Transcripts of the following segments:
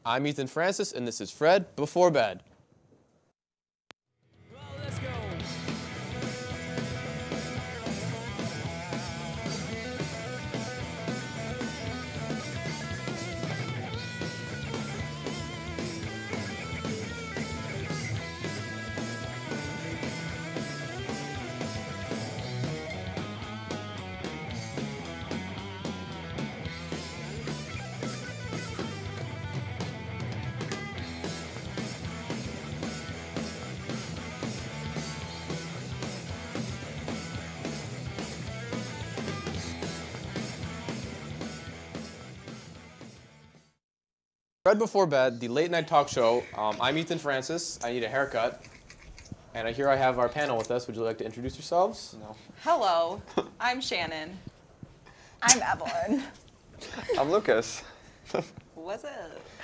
I'm Ethan Francis, and this is Fred Before Bed. Well, let's go. Fred Before Bed, the late night talk show. I'm Ethan Francis. I need a haircut. And here I have our panel with us. Would you like to introduce yourselves? No. Hello, I'm Shannon. I'm Evelyn. I'm Lucas. What's up?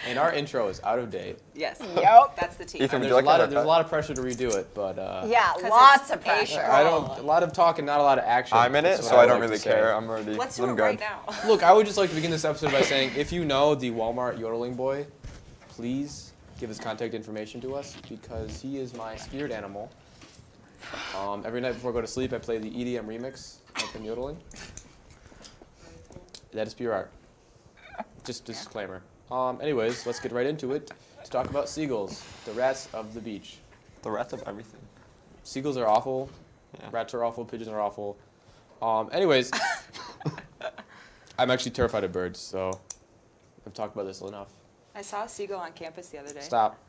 And our intro is out of date. Yes. Yep. That's the tea. Ethan, would There's, you like a lot a of, there's a haircut? lot of pressure to redo it, but Yeah, 'Cause lots it's of pressure. a lot of talk and not a lot of action. I'm in That's it, what so I would don't like really to say. care. I'm already Let's do I'm it good. right now. Look, I would just like to begin this episode by saying, if you know the Walmart yodeling boy, please give his contact information to us, because he is my spirit animal. Every night before I go to sleep, I play the EDM remix of him yodeling. That is pure art. Just disclaimer. Anyways, let's get right into it to talk about seagulls, the rats of the beach. The rest of everything. Seagulls are awful. Yeah. Rats are awful. Pigeons are awful. Anyways, I'm actually terrified of birds, so I've talked about this enough. I saw a seagull on campus the other day. Stop.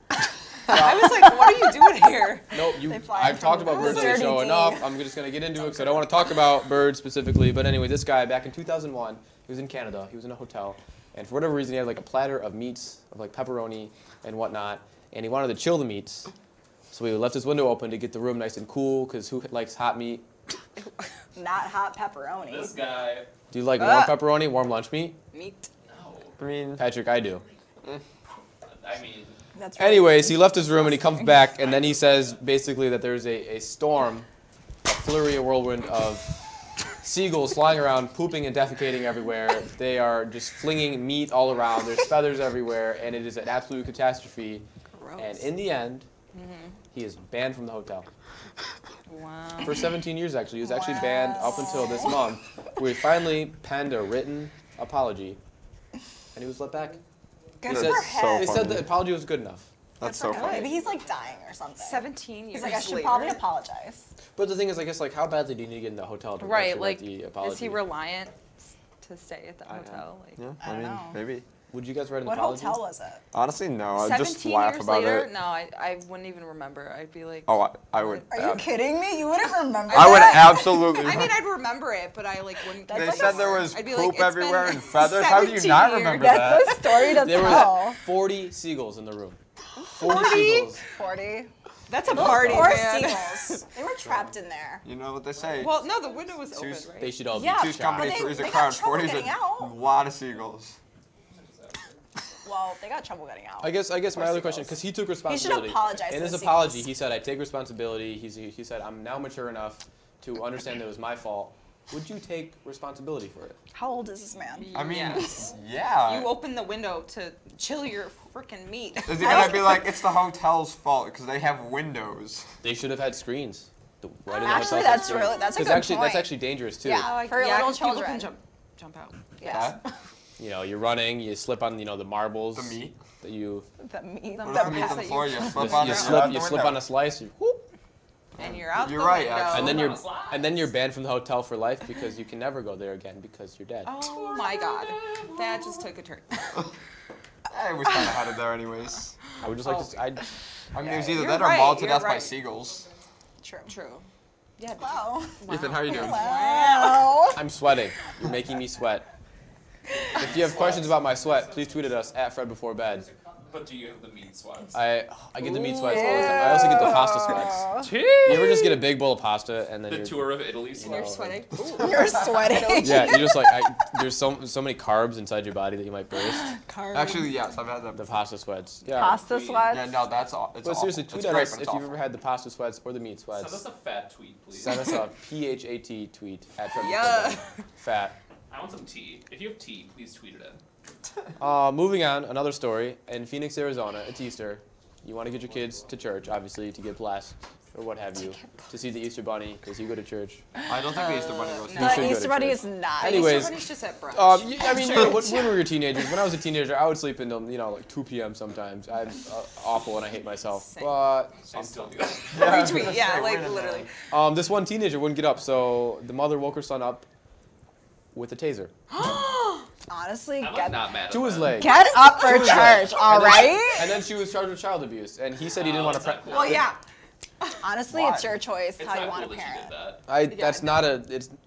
I was like, what are you doing here? Nope, They fly I've talked from about birds on the dirty show tea. enough. I'm just going to get into it because I don't want to talk about birds specifically. But anyway, this guy, back in 2001, he was in Canada. He was in a hotel. And for whatever reason, he had like a platter of meats, of like pepperoni and whatnot. And he wanted to chill the meats. So he left his window open to get the room nice and cool, because who likes hot meat? Not hot pepperoni. This guy. Do you like warm pepperoni, warm lunch meat? Meat. No. I mean, Patrick, I do. I mean, That's really Anyways, he left his room and he comes back, and then he says basically that there's a storm, a flurry, a whirlwind of seagulls flying around, pooping and defecating everywhere. They are just flinging meat all around. There's feathers everywhere, and it is an absolute catastrophe. Gross. And in the end, he is banned from the hotel. Wow. For 17 years, actually. He was actually banned up until this month, where he finally penned a written apology, and he was let back. good He for said, him. they said the apology was good enough. that's so Maybe funny. he's like dying or something. 17 years He's like, I should later. probably apologize. But the thing is, I guess, like, how badly do you need to get in the hotel to Right, actually like, write the apology? is he reliant to stay at the hotel? Like, Yeah, I I don't mean, know. maybe. Would you guys write an What apology? hotel was it? Honestly, no. I'd just 17 laugh years about later? it. No, I wouldn't even remember. I'd be like, Oh, I would. Are you kidding me? You wouldn't remember I would that? absolutely. I mean, I'd remember it, but I like wouldn't. That's They like said a- there was I'd be poop like, it's everywhere been and feathers. How do you 17 not years. remember that? That's a story to There tell. was 40 seagulls in the room. 40 40? seagulls. 40. That's a Those party, poor man. seagulls. They were trapped in there. You know what they say? Well, no, the window was open, Choose- right? They should all Yeah, be Two's shot. company, but they- three's a they crowd, got trouble 40's a getting out. lot of seagulls. Well, they got trouble getting out. I guess my Poor other question, seagulls. because he took responsibility. apologize In to his the apology, seagulls. he said, I take responsibility. He said, I'm now mature enough to understand that it was my fault. Would you take responsibility for it? How old is this man? I mean, Yes. yeah. You open the window to chill your freaking meat. Is he gonna be like, it's the hotel's fault because they have windows? They should have had screens. Right in the Actually, hotels had that's screens. really that's a 'Cause good actually, point. that's actually dangerous too. Yeah. For little 'cause people children. can jump out. Yeah. Huh? You know, you're running, you slip on, the marbles. The meat? That you The meat. The What if the meat's meat on the that floor? you- You slip on you it. slip you're out the on window. a slice, you whoop, And you're out You're the right, window. actually. and then you're banned from the hotel for life because you can never go there again because you're dead. Oh my god. That just took a turn. I was kind of headed there anyways. I would just like Oh. to. I mean, it was either You're that or right, mauled to you're death by right. seagulls. True. True. Yeah. but- Wow. Ethan, how are you doing? Wow. I'm sweating. You're making me sweat. If you have questions about my sweat, please tweet at us at Fred Before Bed. but do you have the meat sweats? I get the meat sweats all the time. I also get the pasta sweats. You ever just get a big bowl of pasta and then The you're, tour of Italy And sweats. you're sweating. You're sweating. yeah, you're just like there's so many carbs inside your body that you might burst. Actually, yes, I've had that. The pasta sweats. Yeah. Pasta sweats. Yeah, no, that's all. It's But seriously, awful. tweet It's at great, us but if it's you've awful. ever had the pasta sweats or the meat Send sweats. us a fat tweet, please. Send us a PHAT tweet at Fred Before Yeah. Bed. Fat. I want some tea. If you have tea, please tweet it in. Moving on, another story. In Phoenix, Arizona, it's Easter. You want to get your kids to church, obviously, to get blessed or what have you, to see the Easter Bunny, because you go to church. I don't think the Easter Bunny goes to You The should go to Easter Bunny church. is not. Anyways, Somebody's just at brunch. I mean, when we were teenagers, when I was a teenager, I would sleep until, like 2 p.m. sometimes. I'm awful and I hate myself. Same. But I still do that. Retweet, yeah, like literally. this one teenager wouldn't get up, so the mother woke her son up with a taser Honestly, I'm like get not mad at to his that. leg. get up for church, all right? And then she was charged with child abuse, and he said he didn't want to. that's not cool. Well, yeah. Honestly, Why? it's your choice It's how you not want cool to that you parent. did that. That's not a.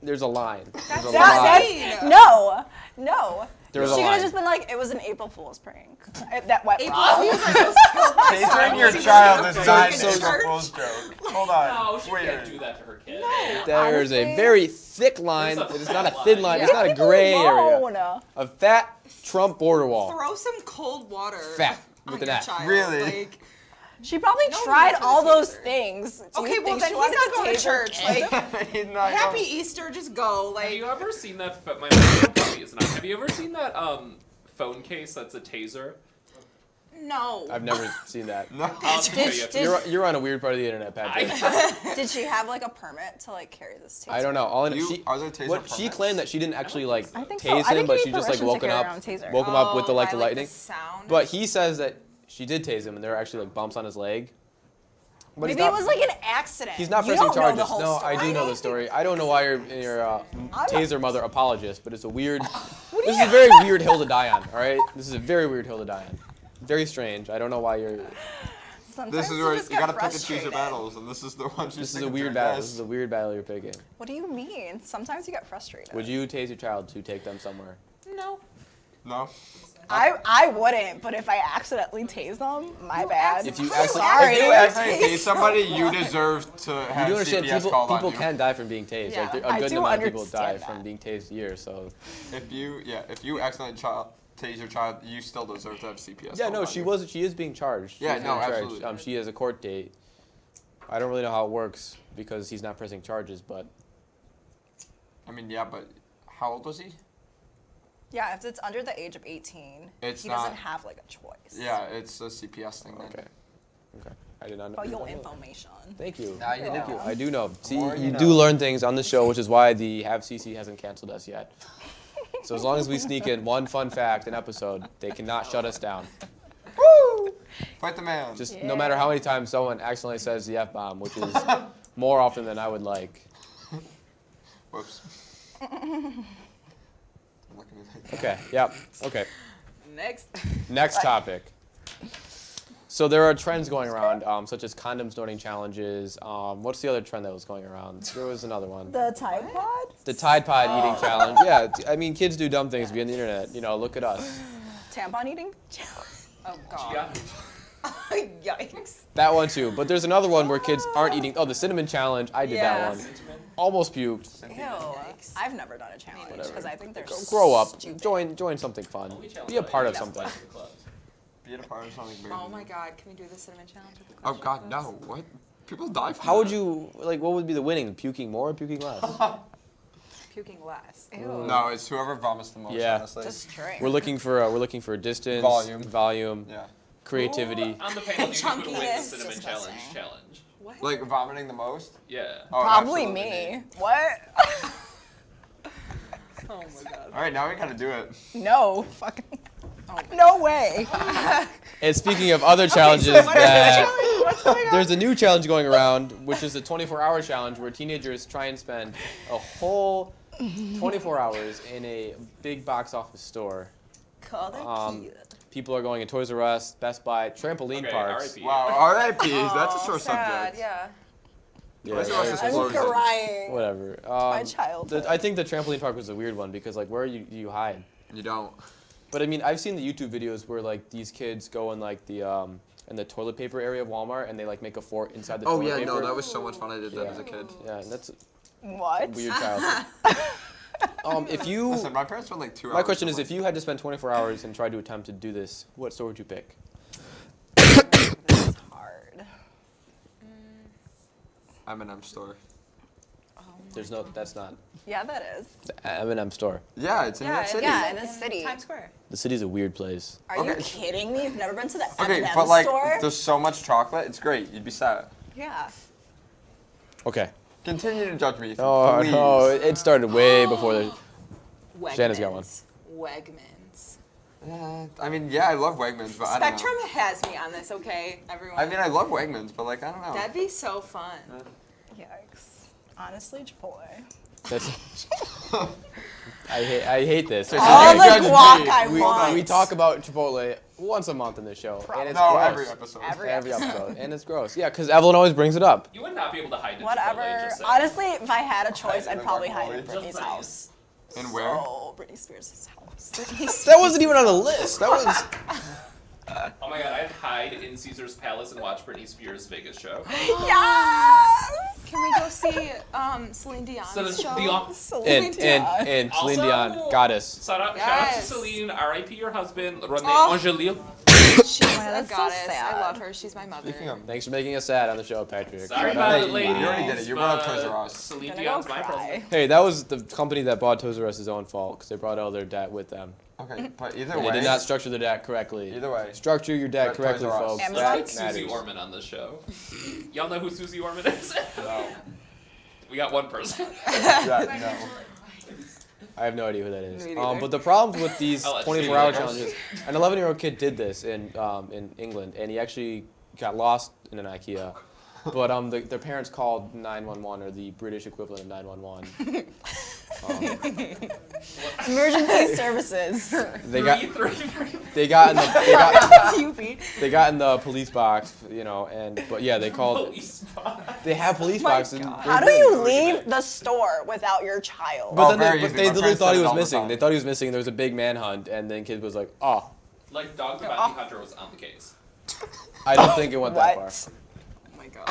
There's a line. There's a That's line. insane. No. There was a She could line. have just been like, it was an April Fool's prank. That went April wrong. Fool's almost killed my son. Tasering your Because child he is was not in an April church. Fool's joke. Hold on. No, she Wait. can't do that to her kid. There's a Honestly- very thick line. There's a It's not a fat thin line. line. It's not a Leave me gray area. alone. A fat Trump border wall. Throw some cold water Fat, on with an your F. child. Really? Like, She probably No tried need for the all those taser. things. Do okay, you well think then she he's wanted not going to taser church. kid? Like, He's not happy going- Easter, just go. Have Like, you ever seen that? My probably is not. Have you ever seen that phone case that's a taser? no. I've never seen that. No. I'll show you after. You're on a weird part of the internet, Patrick. Did she have like a permit to like carry this taser? I don't know. All I know, Are there taser what she permits? claimed that she didn't actually like I think so. tase I him, think but you she need just like permission to woken carry up, your own taser. woke him up with the Oh, like I the like lightning. the sound. But he says that she did tase him, and there were actually like bumps on his leg. But he's Maybe it not- was like an accident. He's not You pressing don't know charges. the whole No, story. I do know the story. I don't know why you're a I'm taser mother apologist, but it's a weird. This is a very weird hill to die on. All right, this is a very weird hill to die on. Very strange. I don't know why you're. Sometimes This is where just you get gotta pick and choose your frustrated. battles, and this is the one she's This is a sticking weird to, battle. yes. This is a weird battle you're picking. What do you mean? Sometimes you get frustrated. Would you tase your child to take them somewhere? no. No? I wouldn't, but if I accidentally tase them, my bad. If you I'm accident- sorry. If you accidentally tase somebody, you deserve to You have do understand CPS people called on people you. can die from being tased. Yeah. Like there- I a good do amount of people die understand from that. being tased a year. So If you accidentally tase your child, you still deserve to have CPS yeah, called no, on she you. was. She is being charged. Yeah, She's no, being charged. absolutely. She has a court date. I don't really know how it works because he's not pressing charges, but I mean, yeah, but how old was he? Yeah, if it's under the age of 18, It's he not- doesn't have like a choice. Yeah, it's a CPS thing then. okay, okay. I did not know. For your information. Thank you. Now you Thank know. you. I do know. See, more you you do know. learn things on the show, which is why the Have CC hasn't canceled us yet. So as long as we sneak in one fun fact an episode, they cannot shut us down. Woo! Fight the man. Just no matter how many times someone accidentally says the F-bomb, which is more often than I would like. Whoops. I'm looking at that. Okay, yep, okay. Next. Next topic. So there are trends going around, such as condom snorting challenges. What's the other trend that was going around? There was another one. The Tide Pod? The Tide Pod eating challenge. Yeah, I mean, kids do dumb things via the internet. You know, look at us. Tampon eating? Oh, God. Yeah. Yikes. That one too. But there's another one where kids aren't eating. Oh, the cinnamon challenge. I did that Yes. one. Almost puked. Ew. I've never done a challenge because I think they're Grow up. stupid. Join something fun. Only challenge Be a that I part eat of is something. plastic clubs. Be a part of something bigger. Oh, than my you. God. Can we do the cinnamon challenge with the Oh question God, marks? no! What? People die from How would that. you like? What would be the winning? Puking more or puking less? Puking less. Ew. No, it's whoever vomits the most. Yeah. Honestly. Just drink. We're looking for distance, Volume. Yeah. creativity. On the panel, you would win the Chunkiness. cinnamon Disgusting. challenge. What? Like vomiting the most. Yeah. Oh, Probably absolutely me. What? Oh, my God. All right, now we gotta do it. No. Fucking. No way. And speaking of other challenges, What is the that challenge? What's going on? there's a new challenge going around, which is the 24-hour challenge, where teenagers try and spend a whole 24 hours in a big box office store. Call their Um, kid. People are going to Toys R Us, Best Buy, trampoline Okay, parks. RIP. Wow. R.I.P.s. That's a sore Sad, subject. yeah. Yeah, Toys R Us is I'm closing. crying. whatever. My childhood. I think the trampoline park was a weird one because like where do you hide? You don't. But I mean, I've seen the YouTube videos where like these kids go in like the in the toilet paper area of Walmart and they like make a fort inside the Oh toilet yeah, paper. no, that was so much fun. I did that Yeah. as a kid. Yeah, that's What? a weird childhood. If you Listen, my parents spent like 2 hours. my question is, somewhere. if you had to spend 24 hours and tried to attempt to do this, what store would you pick? It's hard. M&M store. There's no, that's not Yeah, that is. the M&M store. Yeah, it's in New York City. yeah, in the city. Times Square. The city's a weird place. Are you Okay. kidding me? You've never been to the Okay, M&M but like, store? there's so much chocolate. It's great. You'd be sad. Yeah. Okay. Continue to judge me. Oh please. no, it started way before the. Wegmans. Shanna's got one. Wegmans. I mean, yeah, I love Wegmans, but I don't Spectrum know. has me on this, okay, everyone. I mean, I love Wegmans, but like, I don't know. That'd be so fun. Yikes. Honestly, Chipotle. That's. I hate this. All you the judge guac me. I we, want. we talk about Chipotle once a month in this show, and it's No, gross. every episode. Every Every episode, and it's gross. Yeah, because Evelyn always brings it up. You would not be able to hide it. Whatever. Just saying. Honestly, if I had a choice, Hide I'd in probably the hide in guacamole. Brittany's Just saying. house. And where? So, Britney Spears' house. That wasn't even on the list. That was. Oh my god, I'd hide in Caesar's Palace and watch Britney Spears' Vegas show. Yes! Can we go see Celine Dion's So show? Dion, And Celine Also- Dion, goddess. shout out to Yes. Celine, R.I.P. your husband, Renee Oh. Angelil. She's a that's so goddess. sad. I love her. She's my mother. Speaking of, Thanks for making us sad on the show, Patrick. Sorry Shout about out. it, ladies. You already did it. You brought up Toys R Us. Celine Gonna Dion's go my cry. president. Hey, that was the company that bought Toys R Us' own fault because they brought all their debt with them. okay, but either And way, they did not structure the debt correctly. either way, Structure your debt Toys correctly, R Us. folks. Amazon. That Let's get Susie matters. Orman on the show. Y'all know who Susie Orman is? no. We got one person. Yeah, I have no idea who that is. Me neither. But the problems with these I'll let 24-hour you know. challenges, an 11-year-old kid did this in England, and he actually got lost in an IKEA. But their parents called 911, or the British equivalent of 911. Emergency services. They got 333. they got in the UP. they got in the police box, you know, but yeah, they called. Police box. They have police boxes. How do you leave the store without your child? But Oh, then very they easy. My literally parents thought said he it was all the missing. time. They thought he was missing. There was a big manhunt, and then kid was like, "Oh, Like Dog the Bounty Hunter was on the case. I don't think it went that What? far." Oh my god.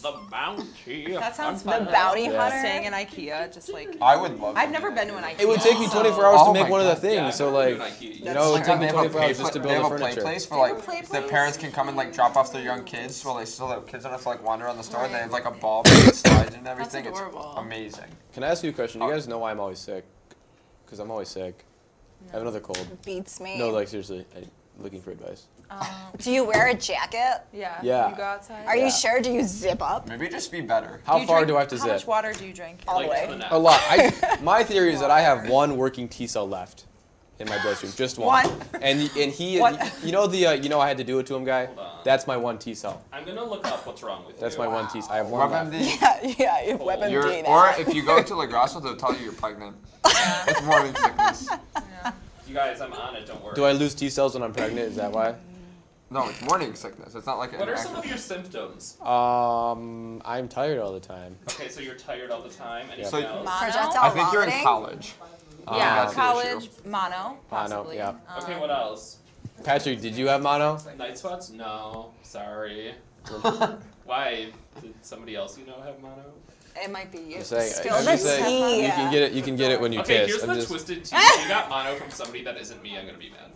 The bounty. That sounds The fun. bounty Yeah. hunter? Staying in IKEA, just like. I would love. I've never been to an IKEA. It would take me so- 24 hours to Oh make my one of the God. things. Yeah, So I've like, never been to IKEA. you know, it would take me 24 hours just to they build have the a play furniture. place for They have like a play the place? parents can come and like drop off their young kids while they still have kids enough to like wander around the store. They have like a ball with slides and everything. It's adorable. amazing. Can I ask you a question? You guys know why I'm always sick? Because I'm always sick. I have another cold. Beats me. No, like seriously, I'm looking for advice. Do you wear a jacket? Yeah. Yeah. You go outside. Are Yeah. you sure? Do you zip up? Maybe just be better. How you far drink- do I have to How zip? much water do you drink? All the Like, way. to the neck. A lot. My theory is that I have one working T cell left in my bloodstream, just one. One? And he, What? you know you know I had to do it to him, guy. Hold on. That's my one T cell. I'm gonna look up what's wrong with That's you. my one T cell. I have one left. WebMD. Yeah, you have WebMD You're, now. or if you go to La Grasso, they'll tell you you're pregnant. It's morning sickness. You guys, I'm on it. Don't worry. Do I lose T cells when I'm pregnant? Is that why? No, it's morning sickness. It's not like What an are some actual. of your symptoms? I'm tired all the time. Okay, so you're tired all the time. Anything So- else? Projectile I think you're in vomiting? college. Yeah, that's the college, issue. mono, possibly. yeah. Okay, what else? Patrick, did you have mono? Night sweats? No, sorry. Why? Did somebody else you know have mono? It might be you. Just saying. Spill I'm the just saying, tea. You can get it. You can get it when you Okay, kiss. here's I'm the just- twisted tea. If you got mono from somebody that isn't me, I'm gonna be mad.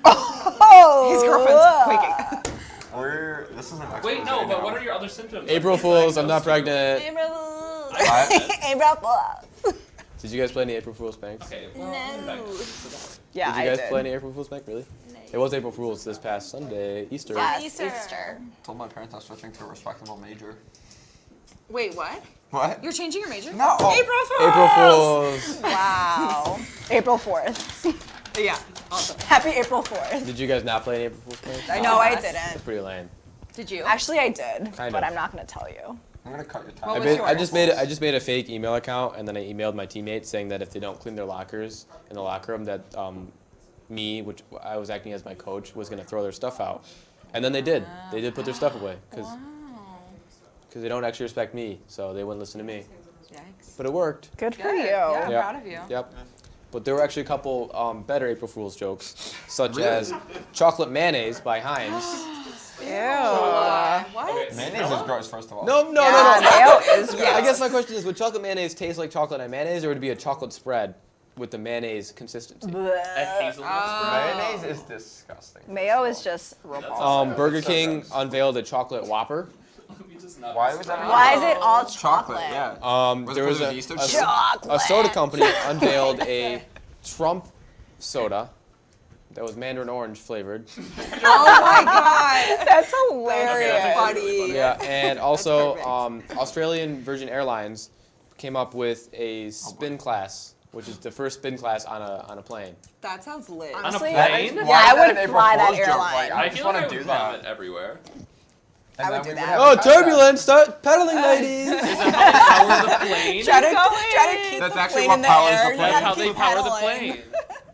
Oh, His girlfriend's quaking. This is an expose Wait, no, but now. what are your other symptoms? April Like, Fools. I'm not diagnosed pregnant. April Fools. Did you guys play any April Fool's pranks? Okay, well, No. back. So don't worry. Yeah, Did you guys I did. play any April Fool's prank? Really? It was April Fool's this past Sunday, Easter. Yes, Easter. Easter. Told my parents I was switching to a respectable major. Wait, what? What? You're changing your major? No. April Fools! April Fools. Wow. April 4th. Yeah, awesome. Happy April 4th. Did you guys not play any April Fool's pranks? I No, I Yes. didn't. That's pretty lame. Did you? Actually, I did, Kind but of. I'm not going to tell you. I'm gonna cut your What time. was yours? I just made a fake email account, and then I emailed my teammates saying that if they don't clean their lockers in the locker room, that me, which I was acting as my coach, was gonna throw their stuff out. And then they did. They did put their stuff away because they don't actually respect me, so they wouldn't listen to me. Yikes. But it worked. Good for Good. you. Yeah, I'm Yep. proud of you. Yep. But there were actually a couple better April Fool's jokes, such Really? as chocolate mayonnaise by Heinz. Ew. What? Okay, Mayonnaise is gross, first of all. No. Mayo is I guess my question is, would chocolate mayonnaise taste like chocolate and mayonnaise, or would it be a chocolate spread with the mayonnaise consistency? A hazelnut spread. Mayonnaise is disgusting. Mayo is just repulsive. Burger So King gross. unveiled a chocolate Whopper. Let me just not Why was that? Why is it all Chocolate, chocolate? yeah. Was it There was because a, of Easter? a, Chocolate. a soda company unveiled a Trump soda that was mandarin orange flavored. Oh my god. That's Okay, hilarious. that's Funny. Yeah, and also perfect. Australian Virgin Airlines came up with a spin class, which is the first spin class on a plane. That sounds lit. Honestly, plane? Yeah, Why I is that would an April fly that Fool's joke? airline. Like, I just feel want like I to would do that. vomit everywhere. And I would then do we that. have Oh, a touchdown. turbulence! Start pedaling, ladies. Is that how they power the plane? Try to keep That's the actually plane what in the powers air. the You plane. That's gotta how they keep power the pedaling. plane.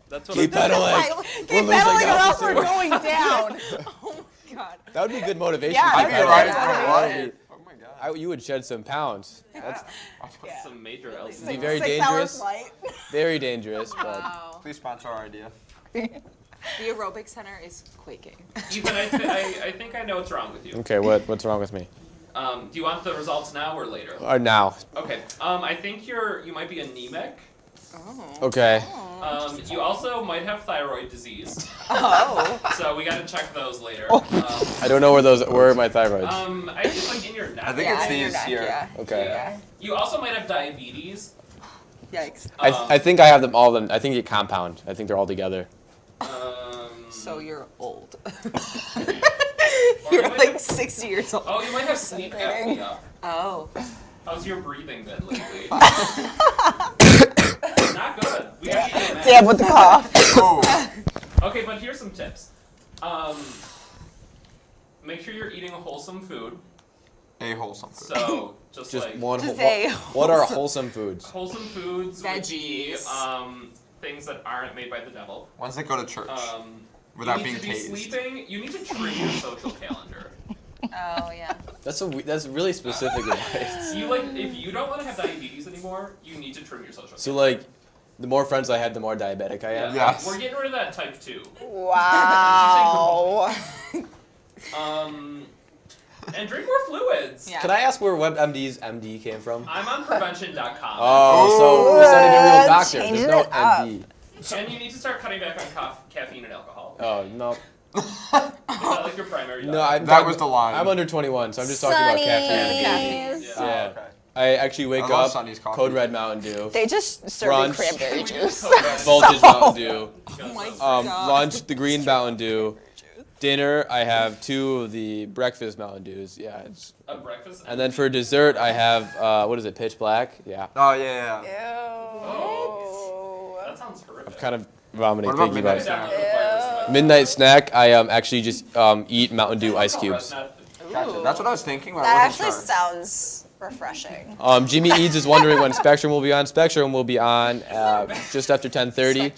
That's what Keep I'm pedaling. Keep We're losing pedaling or else altitude. we're going down. God. That would be good motivation. Yeah, Keep I'd be pedaling. right. Yeah. Oh my god. You would shed some pounds. That's some major be LC. very 6 hour dangerous. flight. Very dangerous, but Wow. Please sponsor our idea. The aerobic center is quaking. Ethan, I think I know what's wrong with you. okay. What's wrong with me? Do you want the results now or later? Now. Okay. I think you might be anemic. Oh. Okay. You also might have thyroid disease. Oh. So we gotta check those later. I don't know where are my thyroids. It's like in your neck. I think Yeah, it's in your these neck, here. yeah. Okay. Yeah. You also might have diabetes. Yikes. I think I have them all. I think it compound. I think they're all together. So you're old. Or You're you might like have- 60 years old. Oh, you might have sleep apnea. Oh. How's your breathing been lately? Not good. We gotta get you a Damn with the cough. Oh. Okay, but here's some tips. Make sure you're eating wholesome food. A wholesome food. So just Just like one. Just say What are wholesome foods? wholesome foods would be Veggies. things that aren't made by the devil. Ones that go to church You without need being to be tased. sleeping. You need to trim your social calendar. Oh yeah. That's really specific advice. If you don't want to have diabetes anymore, you need to trim your social So calendar. the more friends I have, the more diabetic I am. Yes. We're getting rid of that type 2. Wow. And drink more fluids. Yeah. Can I ask where WebMD's MD came from? I'm on prevention.com. Oh, so it's not even a real doctor. Changing There's no it up. MD. And you need to start cutting back on caffeine and alcohol. Oh no. Is that like your primary diet? No, That was the line. I'm under 21, so I'm just talking about caffeine. Caffeine. Oh, Yeah. okay. I actually wake I love up, Sonny's coffee. Code Red Mountain Dew, They just serve Brunch. me cranberry juice. Voltage Mountain Dew, Oh my Um, God. lunch the green Mountain Dew, dinner I have 2 of the breakfast Mountain Dews. Yeah, A breakfast. and then for dessert I have what is it? Pitch Black. Yeah, Oh yeah, yeah. That sounds horrific. kind of vomiting What about thinking midnight about it. snack? Midnight snack I actually just eat Mountain Dew ice cubes. Gotcha. That's what I was thinking when That I actually wasn't sure. sounds refreshing. Jimmy Eads is wondering when Spectrum will be on. Spectrum will be on just after 10:30.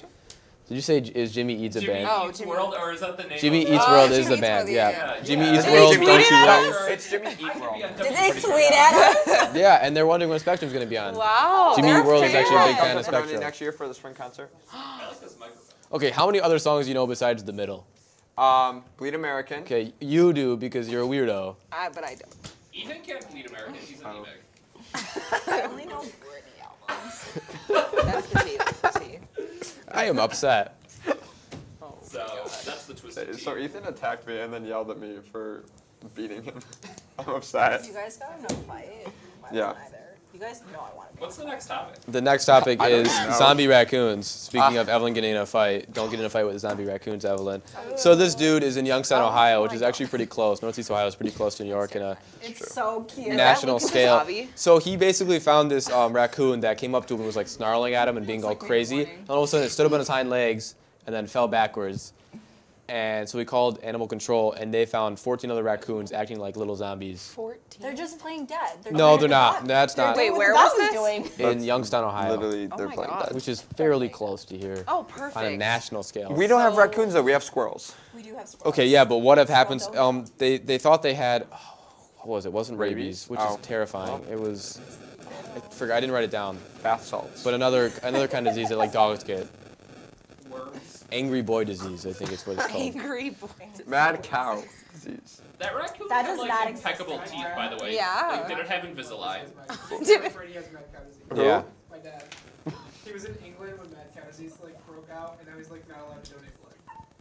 Did you say is Jimmy Eats a Jimmy band? Oh, Eats Jimmy. World, or is that the name? Jimmy of Eats Oh, World Jimmy is the Eats band. World, Yeah. yeah. Jimmy Yeah. Eats Did World. they Don't tweet you it worry. out? It's Jimmy Eat I could World. be on Did they WNYF. tweet at us? Yeah, and they're wondering when Spectrum's gonna be on. Wow. Jimmy they're World is actually a big fan. fan of Come to Fredonia Spectrum. next year for the spring concert. I like this microphone. Okay, how many other songs do you know besides The Middle? Bleed American. Okay, you do because you're a weirdo. But I don't. Ethan can't bleed American. He's anemic. I only know Britney albums. That's the tea. That's the tea. I am upset. Oh. So that's the twisted tea. So Ethan attacked me and then yelled at me for beating him. I'm upset. You guys got in a fight? Yeah. You guys know I want to be. What's the next topic? The next topic I don't is know. zombie raccoons. Speaking of Evelyn getting in a fight, don't get in a fight with zombie raccoons, Evelyn. So this dude is in Youngstown, Ohio, which is actually pretty close. Northeast Ohio is pretty close to New York in a It's so cute. national Lucas scale. Wasabi? So he basically found this raccoon that came up to him and was like snarling at him and being all crazy. And all of a sudden it stood up on its hind legs and then fell backwards. And so we called animal control and they found 14 other raccoons acting like little zombies. 14. They're just playing dead. No, they're not. That's not. Wait, What where the dog was this? doing? In Youngstown, Ohio. Literally, Oh they're my playing God. dead. Which is fairly close to here Oh, perfect. on a national scale. We don't have So- raccoons though. We have squirrels. We do have squirrels. Okay, yeah, but what have happens? Squirrel They thought they had, what was it? It wasn't rabies, Rabies? which Oh. is terrifying. It was, I forgot. I didn't write it down. Bath salts. But another kind of disease that like dogs get, Worms. angry boy disease. I think it's what it's called. Angry boy. Mad cow disease. That raccoon That had does like not exist impeccable teeth, anymore. by the way. Yeah. Like, did it have Invisalign? Did it? Freddie has mad cow disease. Yeah. My dad. He was in England when mad cow disease like broke out, and now he's like not allowed to donate blood.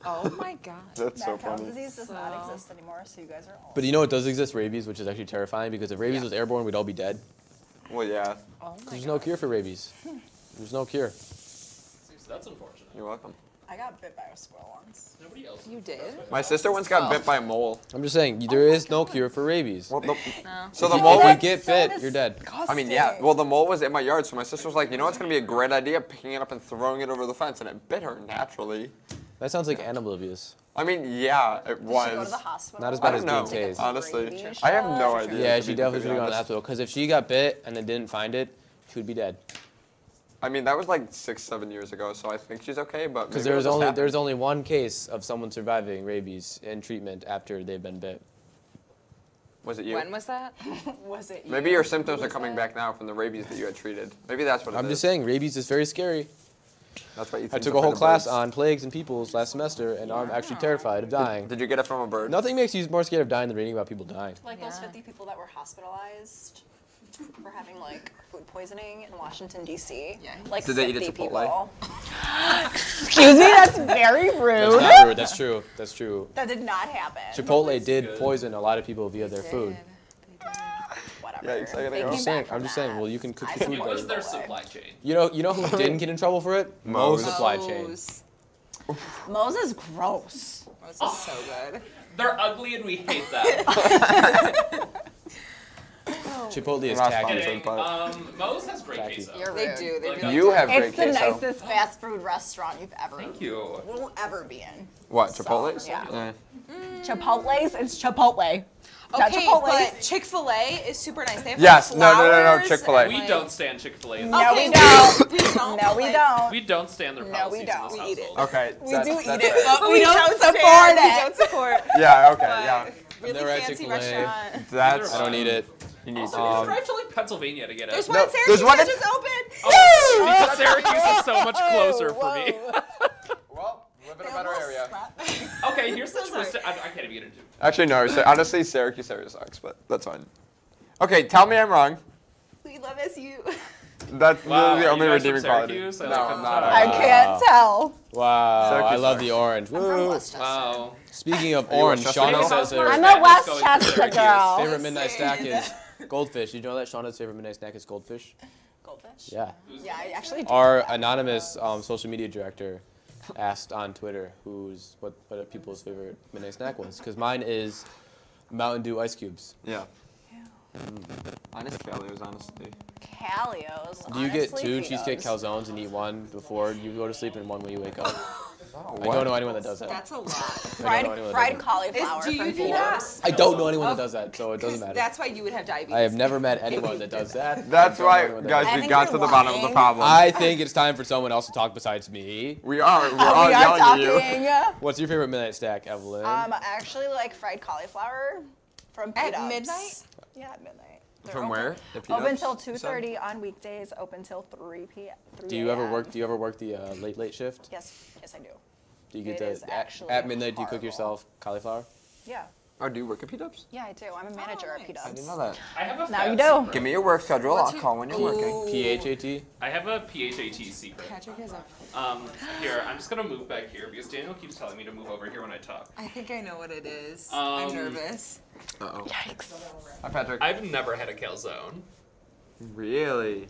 Oh my God. That's so Mad cow funny. disease does not So- exist anymore, so you guys are all. But you know it does exist, rabies, which is actually terrifying because if rabies Yeah. was airborne, we'd all be dead. Well, yeah. Oh my There's God. no cure for rabies. There's no cure. That's unfortunate. You're welcome. I got bit by a squirrel once. Nobody else. You did? My sister once got bit by a mole. I'm just saying, there is no cure for rabies. Well, No. so the If mole. you That's get so bit, you're dead. I mean, yeah. Well, the mole was in my yard, so my sister was like, you know what's gonna be a great idea? Picking it up and throwing it over the fence, and it bit her naturally. That sounds like animal abuse. I mean, yeah, it Did she go to was. the hospital? Not as I bad as don't being know. tased. Honestly, Rabies I have no shot? idea. Yeah, to she be definitely should completely have gone to the honest. hospital. Because if she got bit and then didn't find it, she would be dead. I mean, that was like 6, 7 years ago, so I think she's okay. But Because maybe it just happened. there's only one case of someone surviving rabies in treatment after they've been bit. Was it you? When was that? Was it you? Maybe your symptoms Who are was coming that? back now from the rabies that you had treated. Maybe that's what it I'm is. just saying, rabies is very scary. That's what you I think. took a whole class on plagues and peoples last semester, and I'm actually terrified of dying. Did you get it from a bird? Nothing makes you more scared of dying than reading about people dying. Like those Yeah. 50 people that were hospitalized for having like food poisoning in Washington D.C. Yeah. Like Did they eat 50 at Chipotle? people. Excuse me, that's very That's rude. not rude. That's true. That's true. That did not happen. Chipotle did good. poison a lot of people via their food. Whatever. Yikes, I gotta They go. came I'm saying, back from I'm just saying. that. Well, you can cook I your food It support was better. their Chipotle. supply chain. You know who didn't get in trouble for it? Moe's. Supply chain. Moe's. Moe's is gross. Moe's is so good. They're ugly and we hate them. Chipotle is Not tacky. sponsored. Kidding. Moe's has great Tacky. queso. They do. They Like, really You do. have great It's the queso. nicest fast food restaurant you've ever Thank you. will ever be in. What, So, Chipotle? yeah. Chipotle's, it's Chipotle. Not Okay, Chipotle's. but Chick-fil-A is super nice. They have Yes, like, no, flowers Chick-fil-A. and, We like- don't stand Chick-fil-A. No, Okay, we don't. We don't. No, but, we like, don't. We don't stand their No, policies we don't. in this We eat it. household. Okay. We that's- do eat that's it, fair. but we don't support stand, it. We don't support. Yeah, okay, But yeah. Really Never had fancy Chick-fil-A. restaurant. That's. I don't need it. You need Also, to. you have to drive to like Pennsylvania to get it. There's No, one in Syracuse there's one that in- just opened. Oh, because Syracuse is so much closer for me. Well, live in a better area. Okay, here's the twist. I can't even get into it. Actually, no. Honestly, Syracuse area sucks, but that's fine. Okay, tell me I'm wrong. We love SU. That's Wow, literally the are only you guys from redeeming quality. Syracuse? I No, like I'm them not. too. I can't tell. Wow, Syracuse I love sucks. the orange. I'm from Woo. Westchester. Wow. Speaking of Are you orange, Westchester Shauna girl? says her I'm Madness a going for Westchester Syracuse. girl. favorite midnight snack is goldfish. Did you know that Shauna's favorite midnight snack is goldfish? Goldfish? Yeah. Yeah, I actually do. Our anonymous social media director asked on Twitter what people's favorite midnight snack was, because mine is Mountain Dew ice cubes. Yeah. Mine is Calios, honestly. Calios. Do you get honestly, two Fritos. cheesecake calzones and eat one before you go to sleep and one when you wake up? Oh, I don't know anyone that does that. That's a lot. I don't know anyone that Fried does that. cauliflower Do you from do that? Fritos. I don't know anyone that does that, so it doesn't matter. That's why you would have diabetes. I have never met anyone that does that. That's I don't know why, anyone that guys, does I we think got you're to the bottom of the lying. problem. I think it's time for someone else to talk besides me. We are. We're We all are yelling at you. talking. What's your favorite midnight snack, Evelyn? Actually like fried cauliflower from At Fritos. midnight? Yeah, at midnight. They're From open- where? The Open Peanuts, till you said? 2:30 on weekdays. Open till 3 p.m. do you ever work the late shift? Yes, yes I do. Do you get It is the actually at midnight? Do you cook horrible. yourself cauliflower? Yeah, Oh, do you work at P-Dubs? yeah I do. I'm a manager at nice. P-Dubs. I didn't know that. I have a Now you fat do. secret. Give me your work schedule. What's I'll your- call when you're working. Ooh. PHAT? I have a PHAT secret. Patrick is a. Here, I'm just gonna move back here because Daniel keeps telling me to move over here when I talk. I think I know what it is. Um, I'm nervous. Uh-oh. Yikes. Hi, Patrick. I've never had a calzone, Really?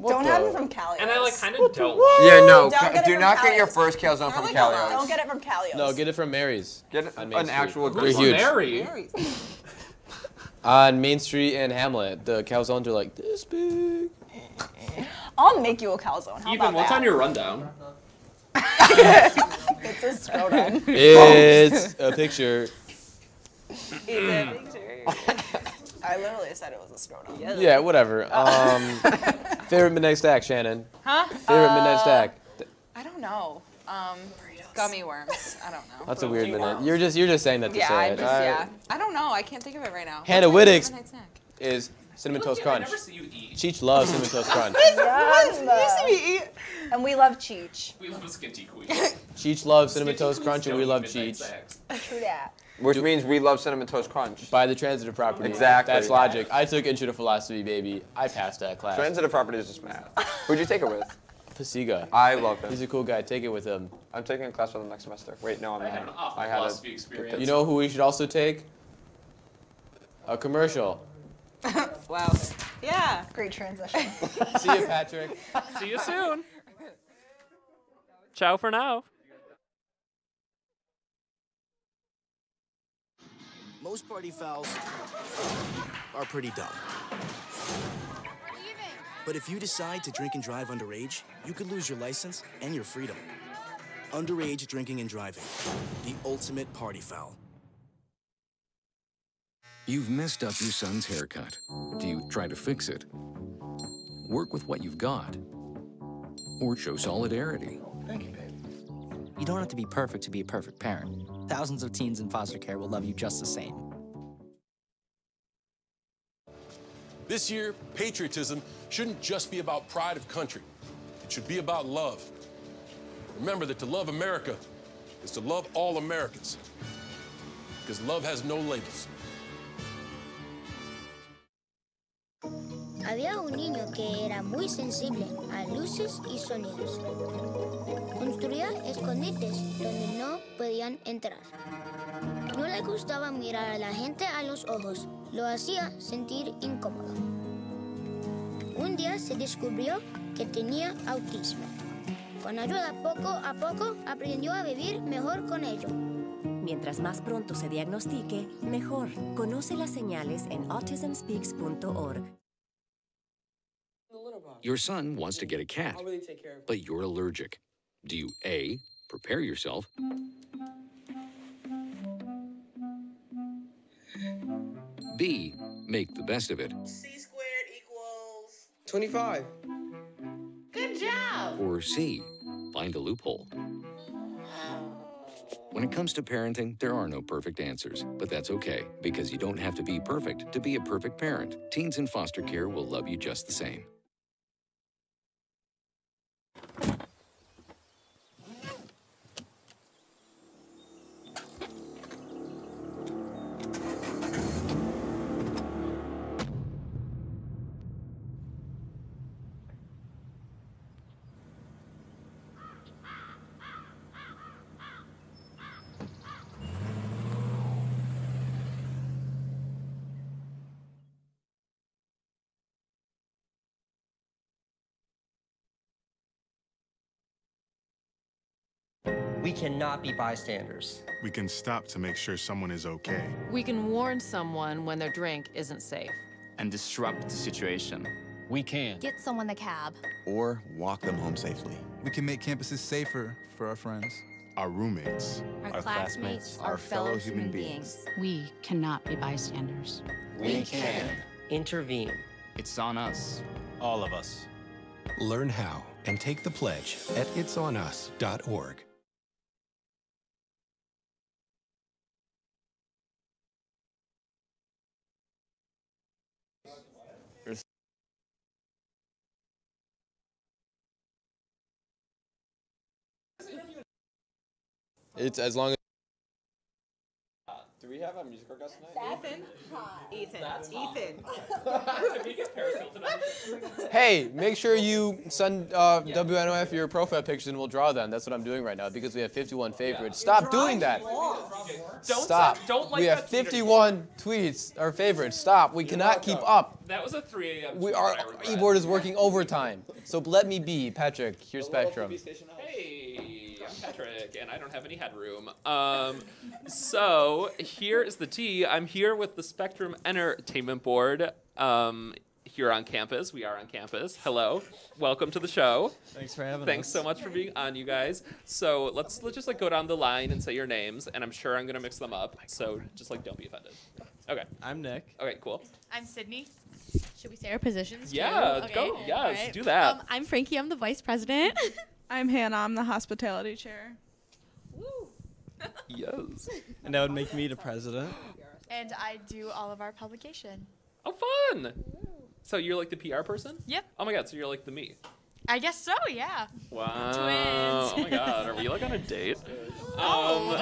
Don't have it from Calios. and I like kind of don't. Yeah, no. Don't get it Do from not get your Calios. first calzone from like Calios. Don't get it from Calios. No, get it from Mary's. Get On Main an Street. actual They're good Who's one. huge. Mary? Very. On Main Street and Hamlet, the calzones are like this big. I'll make you a calzone. How Ethan, about what's that? on your rundown? It's a scrotum. It's a picture. I literally said it was a scrotum. Yeah, whatever. Favorite midnight snack, Shannon. Huh? Favorite midnight snack. I don't know. Gummy worms. I don't know. That's a weird midnight. You're just saying that to Yeah, say I it. just, Alright. yeah. I don't know. I can't think of it right now. Hannah What's my Wittick's midnight snack? is cinnamon toast I crunch. never see you eat. Cheech loves cinnamon toast crunch. Yes. And we love Cheech. We love a skinty queen. Cheech loves cinnamon Skinty toast queens crunch, and don't we eat love midnight Cheech. snacks. True that. Which means we love Cinnamon Toast Crunch. By the transitive property. Exactly. That's logic. I took intro to philosophy, baby. I passed that class. Transitive property is just math. Who'd you take it with? Pasiga. I love He's him. a cool guy. Take it with him. I'm taking a class with him next semester. Wait, no, I'm I not. had an awful I had philosophy experience. You know who we should also take? A commercial. Wow. Yeah. Great transition. See you, Patrick. See you soon. Ciao for now. Most party fouls are pretty dumb. But if you decide to drink and drive underage, you could lose your license and your freedom. Underage drinking and driving, the ultimate party foul. You've messed up your son's haircut. Do you try to fix it? Work with what you've got? Or show solidarity? Thank you, baby. You don't have to be perfect to be a perfect parent. Thousands of teens in foster care will love you just the same. This year, patriotism shouldn't just be about pride of country. It should be about love. Remember that to love America is to love all Americans. Because love has no labels. Había un niño que era muy sensible a luces y sonidos. Construía escondites donde no podían entrar. No le gustaba mirar a la gente a los ojos. Lo hacía sentir incómodo. Un día se descubrió que tenía autismo. Con ayuda, poco a poco, aprendió a vivir mejor con ello. Mientras más pronto se diagnostique, mejor. Conoce las señales en autismspeaks.org. Your son wants to get a cat, but you're allergic. Do you A, prepare yourself, B, make the best of it, C squared equals 25. Good job. or C, find a loophole? When it comes to parenting, there are no perfect answers, but that's okay, because you don't have to be perfect to be a perfect parent. Teens in foster care will love you just the same. We cannot be bystanders. We can stop to make sure someone is okay. We can warn someone when their drink isn't safe. And disrupt the situation. We can. Get someone a cab. Or walk them home safely. We can make campuses safer for our friends. Our roommates. Our classmates, our fellow human beings. We cannot be bystanders. We can. Intervene. It's on us. All of us. Learn how and take the pledge at itsonus.org. It's as long as. Do we have a music request tonight? Ethan. Hey, make sure you send WNYF your profile pictures and we'll draw them. That's what I'm doing right now because we have 51 favorites. Stop doing that. Stop. We have 51 tweets, our favorites. Stop. We cannot keep up. That was a 3 a.m. Our e-board is working overtime. So let me be. Patrick, here's Spectrum. Hey, I'm Patrick, and I don't have any headroom. So here is the tea. I'm here with the Spectrum Entertainment Board here on campus. We are on campus. Hello. Welcome to the show. Thanks for having us. Thanks so much for being on, you guys. So let's just like go down the line and say your names, and I'm sure I'm gonna mix them up. So just like don't be offended. Okay. I'm Nick. Okay, cool. I'm Sydney. Should we say our positions? Yeah, too? go. Okay. Yes, Right. do that. I'm Frankie. I'm the vice president. I'm Hannah. I'm the hospitality chair. Yes. And that would make me the president. And I do all of our publication. Oh, fun. So you're like the PR person? Yep. Oh my God, so you're like the me. I guess so, yeah. Wow. Twins. Oh my God, are we like on a date? Oh.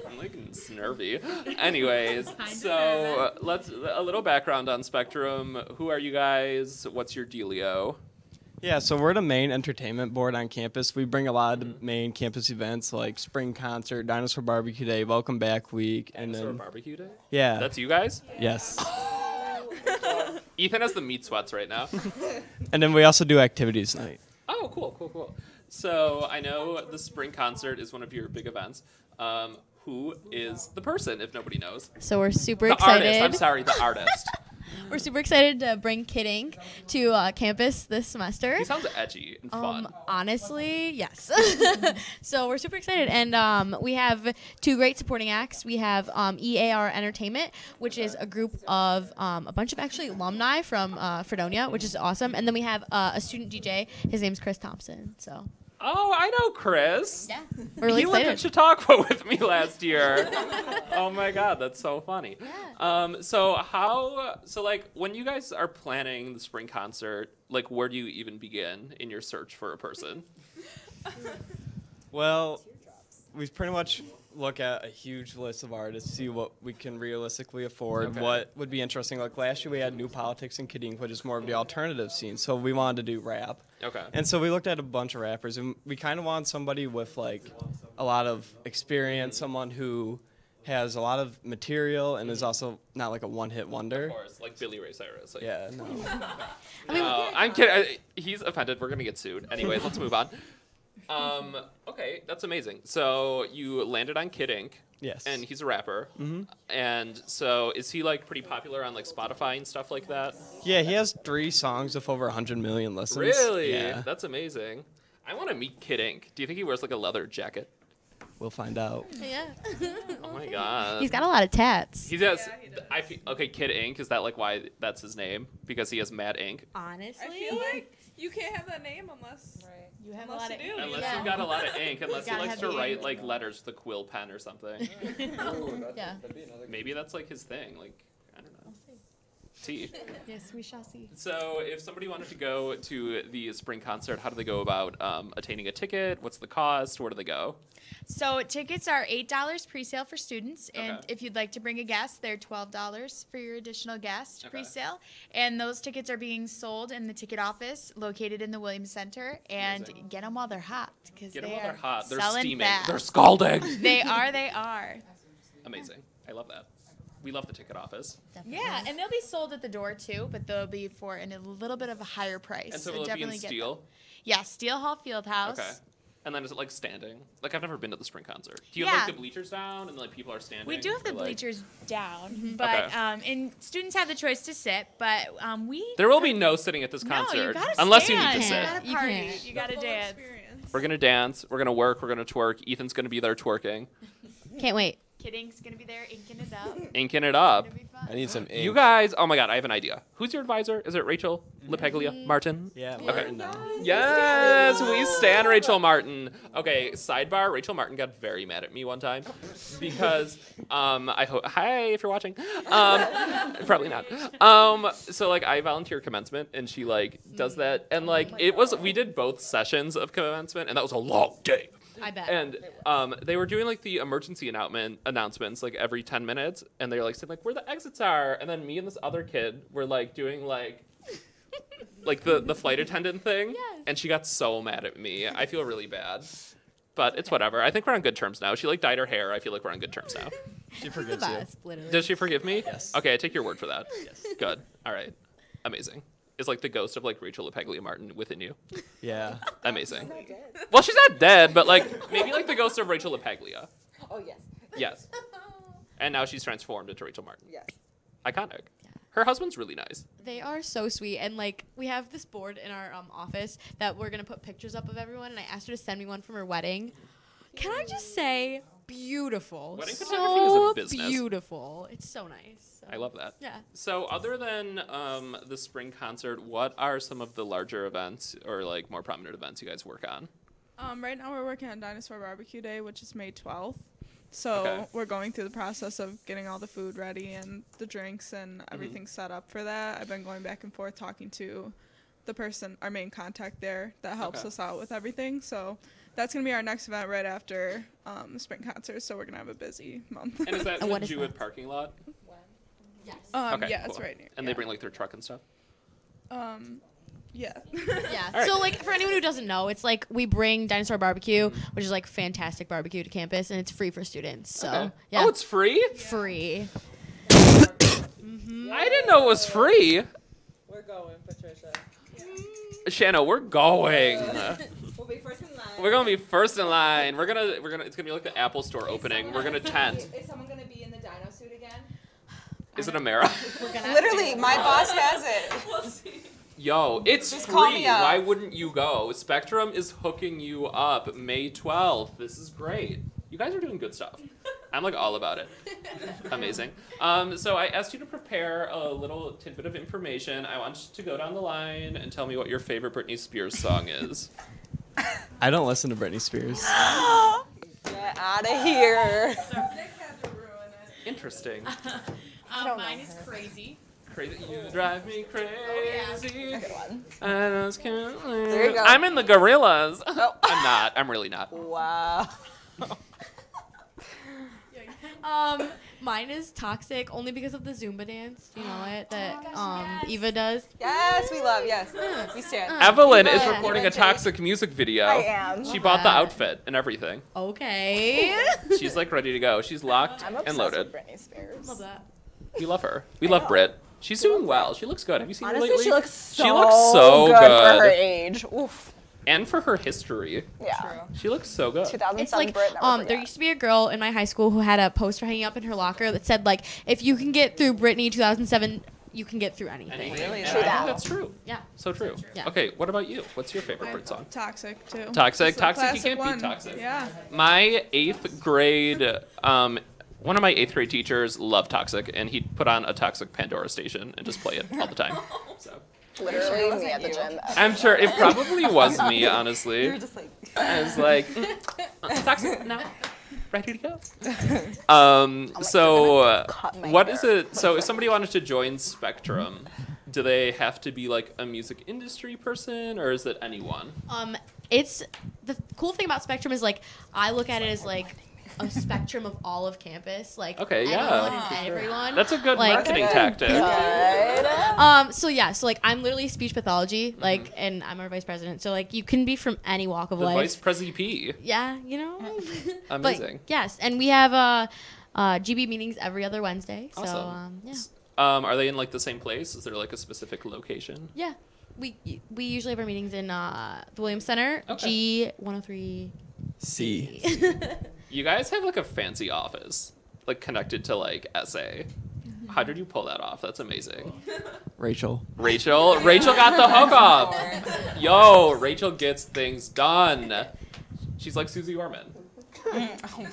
I'm like snurvy. Anyways, so let's a little background on Spectrum. Who are you guys? What's your dealio? Yeah, so we're the main entertainment board on campus. We bring a lot of the main campus events like spring concert, Dinosaur Barbecue Day, Welcome Back Week, and Dinosaur then Barbecue Day? Yeah. That's you guys? Yes. Ethan has the meat sweats right now. And then we also do activities night. Oh, cool. So I know the spring concert is one of your big events. Who is the person, if nobody knows? So we're super the excited. Artist. I'm sorry, the artist. We're super excited to bring Kid Ink to campus this semester. He sounds edgy and fun. Honestly, yes. So we're super excited. And we have two great supporting acts. We have EAR Entertainment, which is a group of a bunch of actually alumni from Fredonia, which is awesome. And then we have a student DJ. His name's Chris Thompson. So. Oh, I know Chris. Yeah. We're really he lived in Chautauqua with me last year. Oh my God, that's so funny. Yeah. So like when you guys are planning the spring concert, like where do you even begin in your search for a person? Well, we pretty much look at a huge list of artists, see what we can realistically afford, what would be interesting. Like last year we had New Politics and Kid Ink, which is more of the alternative scene, so we wanted to do rap. Okay. And so we looked at a bunch of rappers, and we kind of wanted somebody with like a lot of experience, someone who has a lot of material and is also not like a one-hit wonder. Of course, like Billy Ray Cyrus. Like, yeah, no. No, I'm kidding. He's offended. We're going to get sued. Anyways, let's move on. Okay, that's amazing. So you landed on Kid Ink. Yes. And he's a rapper. Mm-hmm. And so is he like pretty popular on like Spotify and stuff like that? Yeah, he has 3 songs with over 100 million listens. Really? Yeah. That's amazing. I want to meet Kid Ink. Do you think he wears like a leather jacket? We'll find out. Yeah. Oh my God. He's got a lot of tats. He does. Okay, Kid Ink, is that like why that's his name? Because he has mad ink? Honestly. I feel like you can't have that name unless you have unless a lot you of do. Unless you've got a lot of ink, unless he gotta likes have to the write ink. like letters with a quill pen or something. Yeah. Maybe that's like his thing. Like, I don't know. See. Yes, we shall see. So if somebody wanted to go to the spring concert, how do they go about attaining a ticket? What's the cost? Where do they go? So tickets are $8 pre-sale for students, and Okay. if you'd like to bring a guest, they're $12 for your additional guest Okay. pre-sale. And those tickets are being sold in the ticket office located in the Williams Center. And Amazing. get them while they're hot, because Get they them while are they're hot. They're selling steaming. fast. They're scalding. They are. They are. Amazing. I love that. We love the ticket office. Yeah, and they'll be sold at the door too, but they'll be for a little bit of a higher price. And so will it be in definitely get steel? them. Yeah, Steel Hall Fieldhouse. Okay. And then is it like standing? Like I've never been to the spring concert. Do you Yeah. have like the bleachers down and like people are standing? We do have the or, like- bleachers down, but Okay. and students have the choice to sit, but we. There will be no sitting at this No, concert you gotta unless stand. you need to You sit. gotta party. You gotta dance. We're gonna dance. We're gonna work. We're gonna twerk. Ethan's gonna be there twerking, Can't wait. Kid Ink's gonna be there inking it up. inking it up. I need some ink. You guys, oh my God, I have an idea. Who's your advisor? Is it Rachel LePaglia Martin? Yeah, Okay. Martin now. Yes, we stand Rachel Martin. Okay, sidebar. Rachel Martin got very mad at me one time because I hope. Hi, if you're watching. Probably not. So like I volunteer commencement, and she like does that, and like we did both sessions of commencement, and that was a long day. I bet. And they were doing like the emergency announcements like every 10 minutes, and they were like saying like where the exits are, and then me and this other kid were like doing like the flight attendant thing. Yes. And she got so mad at me. I feel really bad, but it's whatever. I think we're on good terms now. She like dyed her hair. I feel like we're on good terms now. She forgives you. Literally. Does she forgive me? Yes. Okay, I take your word for that. Yes. Good. All right. Amazing. Is like the ghost of like Rachel LePaglia Martin within you? Yeah. Amazing. Well, she's not dead, but like maybe like the ghost of Rachel LePaglia. Oh, yes. Yes. And now she's transformed into Rachel Martin. Yes. Iconic. Her husband's really nice. They are so sweet, and like we have this board in our office that we're gonna put pictures up of everyone, and I asked her to send me one from her wedding. Can I just say, beautiful? Wedding photography is a So business. beautiful. It's so nice. So, I love that. Yeah. So other than the spring concert, what are some of the larger events or like more prominent events you guys work on? Right now we're working on Dinosaur Barbecue Day, which is May 12th. So Okay. we're going through the process of getting all the food ready and the drinks and everything set up for that. I've been going back and forth talking to the person, our main contact there, that helps Okay. us out with everything. So that's going to be our next event right after the spring concert. So we're going to have a busy month. And is that And the what is Jewett that? parking lot? Yes. Okay, yeah, it's cool. right near. And they bring like their truck and stuff? Yeah. Yeah. All right. So like for anyone who doesn't know, it's like we bring Dinosaur Barbecue, which is like fantastic barbecue to campus, and it's free for students. So Okay. yeah. Oh, it's free? free. I didn't know it was free. We're going, Patricia. Shanna, we're going. We'll be first in line. We're gonna be first in line. We're gonna. It's gonna be like the Apple Store opening. We're gonna tent. Is someone gonna be in the dino suit again? Is it a Mara? Literally, my boss has it. We'll see. Yo, it's Just free. call me up. Why wouldn't you go? Spectrum is hooking you up May 12th. This is great. You guys are doing good stuff. I'm like all about it. Amazing. So I asked you to prepare a little tidbit of information. I want you to go down the line and tell me what your favorite Britney Spears song is. I don't listen to Britney Spears. Get out of here. Interesting. Mine is Crazy. Crazy. You drive me crazy. Good one. There There you go. I'm in the Gorillas. Oh. I'm not. I'm really not. Wow. Mine is Toxic only because of the Zumba dance. Do you know it that Eva does? Yes, we love. Yes, we stand. Evelyn is Yeah. recording a Toxic music video. I am. She bought the outfit and everything. Okay. She's like ready to go. She's locked I'm and obsessed loaded. with Britney Spears. Love that. We love her. We love Brit. She's doing well. She looks good. Have you seen Honestly, her lately? she looks so, good for her age. Oof. And for her history. Yeah. She looks so good. 2007 It's like Brit, never there forget. used to be a girl in my high school who had a poster hanging up in her locker that said like, if you can get through Britney 2007, you can get through anything. Really? And True I that. think that's true. Yeah. So true. Yeah. Okay, what about you? What's your favorite Brit song? Toxic too. Toxic. It's a Toxic. You classic can't one. beat Toxic. Yeah. My 8th grade, one of my 8th grade teachers loved Toxic, and he'd put on a Toxic Pandora station and just play it all the time. So. Literally me at the gym. I'm sure it probably was me, honestly. You were just like. I was like, Toxic, no, ready to go. So what is it? So if somebody wanted to join Spectrum, do they have to be like a music industry person, or is it anyone? It's the cool thing about Spectrum is like I look at it as like a spectrum of all of campus, like Okay, yeah. anyone and everyone. That's a good like, marketing tactic. So yeah, so like I'm literally speech pathology, like, and I'm our vice president. So like you can be from any walk of The life. Vice Prezi P. Yeah, you know. Amazing. But yes, and we have GB meetings every other Wednesday. So Awesome. yeah. Are they in like the same place? Is there like a specific location? Yeah. We usually have our meetings in the Williams Center, Okay. G103. C. You guys have like a fancy office, like connected to like SA. How did you pull that off? That's amazing. Rachel. Rachel got the hookup. Yo, Rachel gets things done. She's like Susie Orman,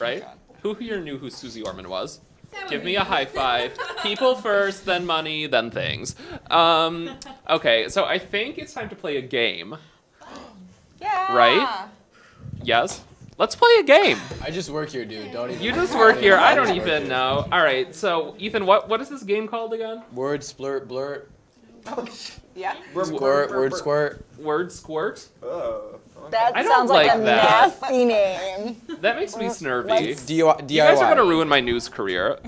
right? Who here knew who Susie Orman was? Give me a high five. People first, then money, then things. Okay, so I think it's time to play a game. Yeah. Right? Yes? Let's play a game. I just work here, dude. Don't even. You just work here. I don't even know. All right, so Ethan, what is this game called again? Word splurt blurt. Yeah. Squirt. Word squirt. Word squirt? That I don't sounds like a that. nasty name. That makes me snurvy. DIY. You guys are gonna ruin my news career.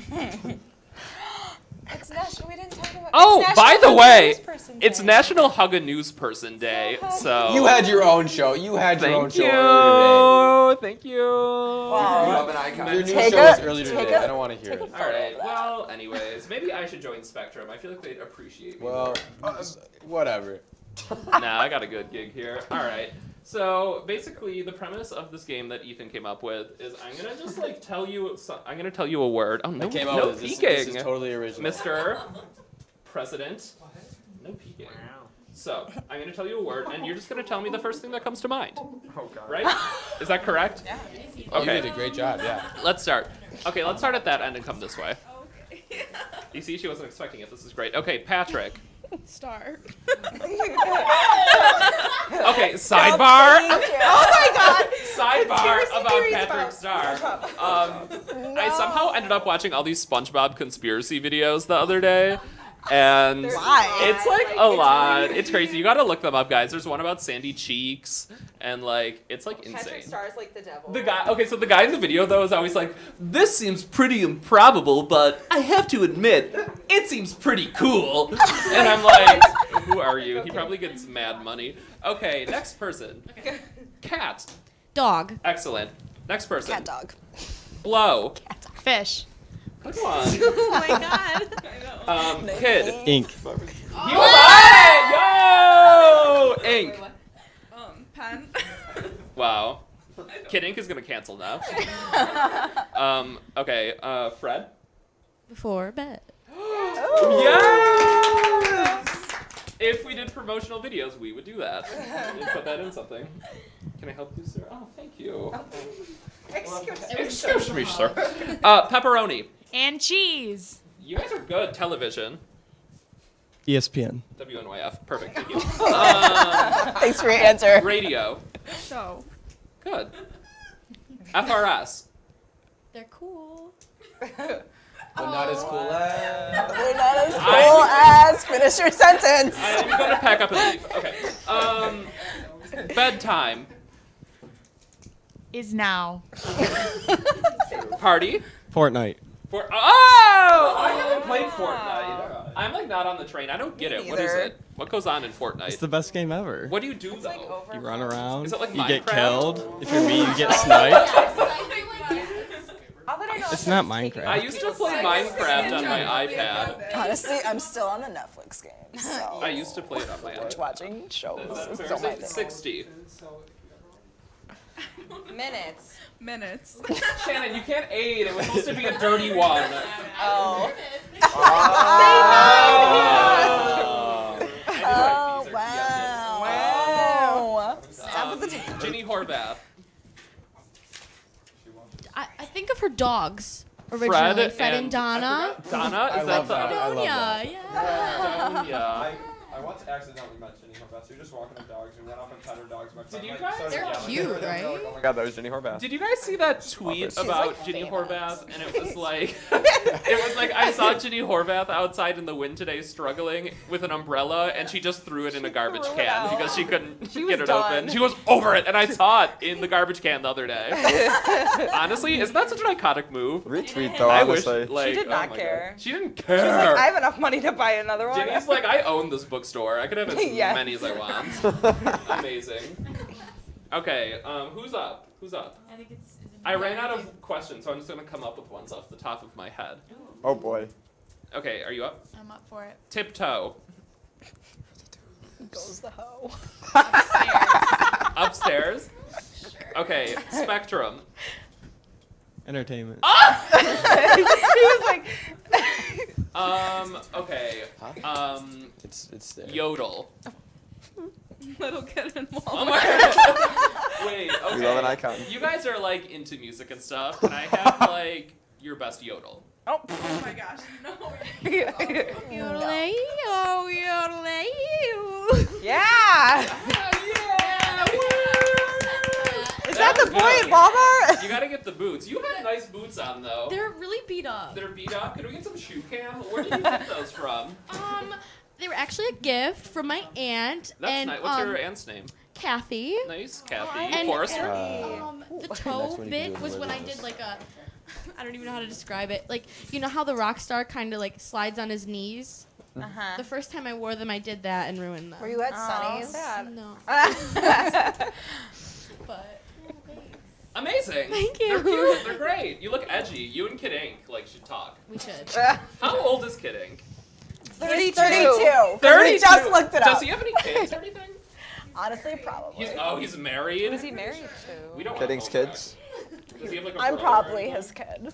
It's national. We didn't talk about. Oh, it's by the National way, News Person it's Day. National Hug a News Person Day. So You had your own show. You had your own Thank show. you. Thank you. Wow. Your news Take show a- was earlier take today. a- I don't want to hear it. All right. Well, anyways, maybe I should join Spectrum. I feel like they'd appreciate me. Well, whatever. Nah, I got a good gig here. All right. So basically, the premise of this game that Ethan came up with is I'm gonna just like tell you. I'm gonna tell you a word. Oh no! I came up No with this. peeking. This is totally original. Mr. President. No peeking. So I'm gonna tell you a word, and you're just gonna tell me the first thing that comes to mind. Oh God. Right? Is that correct? Yeah. Okay. You did a great job. Yeah. Let's start. Okay, let's start at that end and come this way. You see, she wasn't expecting it. This is great. Okay, Patrick. Star. Okay, sidebar. Oh my God. Sidebar about theories Patrick about Star. SpongeBob. I somehow ended up watching all these SpongeBob conspiracy videos the other day. And Why? it's like a lot. It's crazy. You gotta look them up, guys. There's one about Sandy Cheeks, and like it's like insane. Patrick Star's like the devil. The guy, okay, so the guy in the video though is always like, this seems pretty improbable, but I have to admit, it seems pretty cool. And I'm like, who are you? He probably gets mad money. Okay, next person. Cat. Dog. Excellent. Next person. Cat dog. Blow. Fish. Good one. Oh my God. Kid. Ink. He was on it! Yo! Ink. Pen. Wow. Kid Ink is gonna cancel now. Okay, Fred. Before bed. Yes! If we did promotional videos, we would do that. We'd put that in something. Can I help you, sir? Oh, thank you. Excuse me, sir. Pepperoni. And cheese. You guys are good. Television. ESPN. WNYF. Perfect. Thank you. Thanks for your answer. Radio. So. Good. FRS. They're cool. But not as cool as. They're not as cool as. Finish your sentence. I'm gonna pack up and leave. Okay. Bedtime. Is now. Party. Fortnite. Oh! I haven't played Fortnite. I'm like not on the train. I don't get it. What is it? What goes on in Fortnite? It's the best game ever. What do you do though? You run around. Is it like you Minecraft? get killed. If you're me, you get sniped. It's not Minecraft. I used to play Minecraft on my iPad. Honestly, I'm still on a Netflix game. So. I used to play it on my iPad. Watching shows. Is Still my thing. 60. Minutes. Minutes. Shannon, you can't aid. It was supposed to be a dirty one. Oh. Oh, wow. Wow. Stop at the table. Ginny Horvath. I think of her dogs originally. Fred and Donna. Donna? Is that the Fredonia, yeah. I once accidentally met Ginny Horvath. So we were just walking with dogs and we went up and pet her dogs. Did you guys? They're cute, right? Oh my god, that was Ginny Horvath. Did you guys see that tweet She's about like Ginny famous. Horvath? And it was like, I saw Ginny Horvath outside in the wind today struggling with an umbrella, and she just threw it in a garbage can because she couldn't get it open. She was over it, and I saw it in the garbage can the other day. Honestly, isn't that such an iconic move? Retweet though, I wish, honestly. like, She did not oh my care. God. She didn't She was like, care. I have enough money to buy another one. Ginny's like, I own this bookstore. I could have as Yes. many as I want. Amazing. Okay, who's up? Who's up? I think it's. I ran out of questions, so I'm just gonna come up with ones off the top of my head. Oh boy. Okay, are you up? I'm up for it. Tiptoe. Goes the hoe. Upstairs. Okay, Spectrum. Entertainment. He was like. Okay. It's there. Yodel. Little kid in Walmart. Oh my god. Wait, okay. We love an icon. You guys are like into music and stuff, and I have like your best yodel. Oh my gosh, no. Yodelay, oh, yodelay. Yeah. Is that the boy at Walmart? You gotta get the boots. You have nice boots on though. They're really beat up. They're beat up. Can we get some shoe cam? Where did you get those from? They were actually a gift from my aunt. That's and, nice. What's your aunt's name? Kathy. Nice, Kathy. And Forrester. the toe bit was when I did like a, I don't even know how to describe it. Like, you know how the rock star kind of like slides on his knees? Uh-huh. The first time I wore them, I did that and ruined them. Were you at Sunny's? Sad. No. But. Amazing. Thank you. They're cute. They're great. You look edgy. You and Kid Ink like should talk. We should. How old is Kid Ink? 32. 32. We just looked it up. Does he have any kids or anything? Honestly, probably. He's married. Who's he married to? We don't. Kid Ink's kids. Does he have like a I'm brother or probably anything? his kid.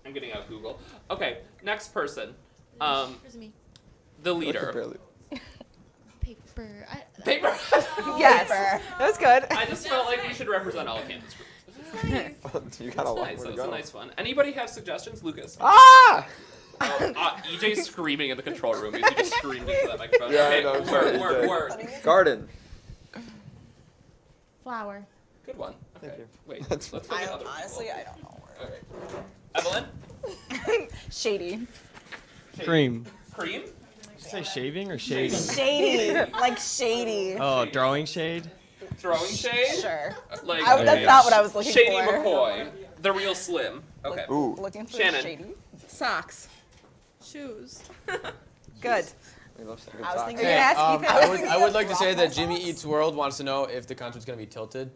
I'm getting out Google. Okay, next person. Here's me. The leader. Paper. Paper. Yes. That was good. I just felt like we should represent all campus groups. You got a lot Nice. more That to was a go. nice one. Anybody have suggestions, Lucas? Ah! EJ's screaming in the control room. He just screamed into that microphone. Yeah, Okay, I know. word. Garden. Flower. Good one. Okay. Thank you. Wait, let's look at other Honestly, people. I don't know. Okay. Evelyn? Shady. Cream. Cream? Did you say shaving or shading? Shady. Like shady. Oh, throwing shade? Throwing shade? Sure. Like, That's not what I was looking Shady for. McCoy. The real Slim. Okay. Ooh. Looking for Shannon. shady. Socks. Shoes. Good. We love some good I was socks. thinking Hey, you're asking if I would like to say that Jimmy Eats World wants to know if the concert's gonna be tilted.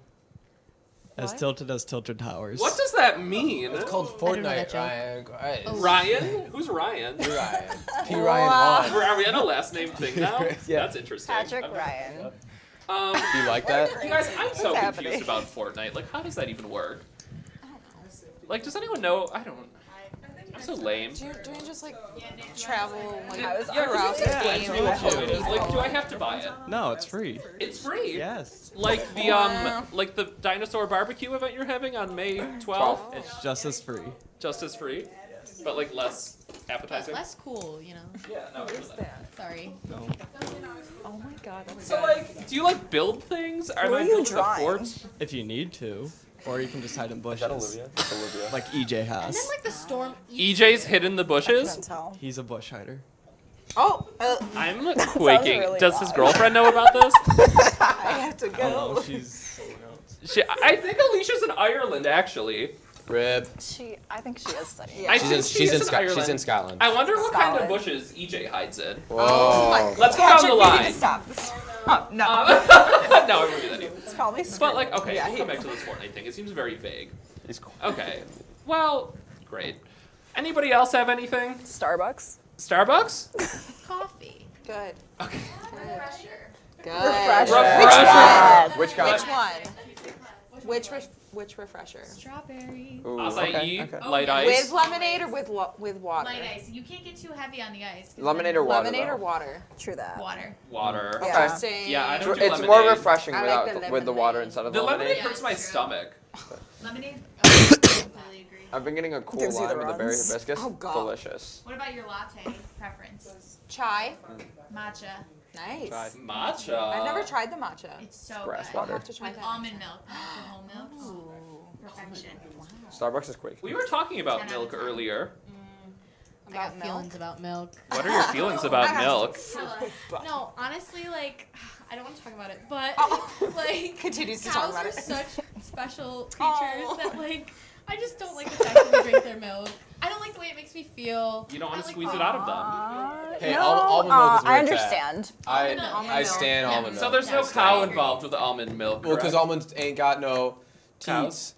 As tilted as Tilted Towers. What does that mean? It's called I don't know Fortnite, that Ryan. Ryan? Who's Ryan? Ryan. P. Ryan 1. Are we on a last name thing now? Yeah. That's interesting. Patrick Okay. Ryan. Do you like that? You guys, I'm so happening? confused about Fortnite. Like, how does that even work? Like, does anyone know? I don't. I'm so lame. Do you just like travel like Yeah, around the explain game? to me what it is. Like, do I have to buy it? No, it's free. It's free. Yes. Like the like the dinosaur barbecue event you're having on May 12th. It's just as free. Just as free, but like less appetizing. Less cool, you know. Yeah, no. What is that? Sorry. No. Oh my god, that's So like, do you like build things? Are What are they you building a drawing? fort? If you need to. Or you can just hide in bushes. Is that Olivia? That's Olivia. Like EJ has. And then like the storm. EJ's hidden the bushes. He's a bush hider. Oh, I'm sounds quaking. really Does his odd. girlfriend know about this? I have to I don't know. go. She's. I think Alicia's in Ireland actually. Rib. I think she is studying. I She's think in, she she's is in Scotland. Ireland. She's in Scotland. I wonder what kind of Scotland. bushes EJ hides in. Whoa. Let's go down the Patrick, we need line. to stop this. No. No, I wouldn't do that either. It's probably But like, okay, Yeah, we'll come back to this Fortnite thing. It seems very vague. He's cool. Okay. Well, great. Anybody else have anything? Starbucks. Starbucks? Coffee. Good. Okay. Good. Refresher. Which kind? Which one? Which refresher? Strawberry. Ooh, Acai, okay. light ice. With lemonade or with water? Light ice. You can't get too heavy on the ice. 'cause Lemonade then- or water? Lemonade though? or water? True that. Water. Water. Okay. Interesting. Yeah, I don't do It's lemonade. more refreshing I without like the with the water lemonade. instead of The lemonade lemonade. hurts my stomach. Lemonade. Oh, I completely agree. I've been getting a cool Gives you the lime with the berry runs. hibiscus. Oh, God. Delicious. What about your latte preference? Chai. Matcha. Nice. Chai. Matcha. I've never tried the matcha. It's so Grass good. water. I'll have to try With that. almond milk, not the whole milk. Perfection. Starbucks is quick. We were talking about 10 out milk of 10. earlier. I got feelings about milk. What are your feelings about milk? No, honestly, like, I don't want to talk about it, but like, Continues to talk cows about are it. such special creatures that like, I just don't like the fact that we drink their milk. I don't like the way it makes me feel. You don't want to I like squeeze the- it out of them. Hey, No, almond milk is where I it's at. understand. I stand Yeah. almond milk. So there's no cow involved with the almond milk. Well, because correct? almonds ain't got no Cows?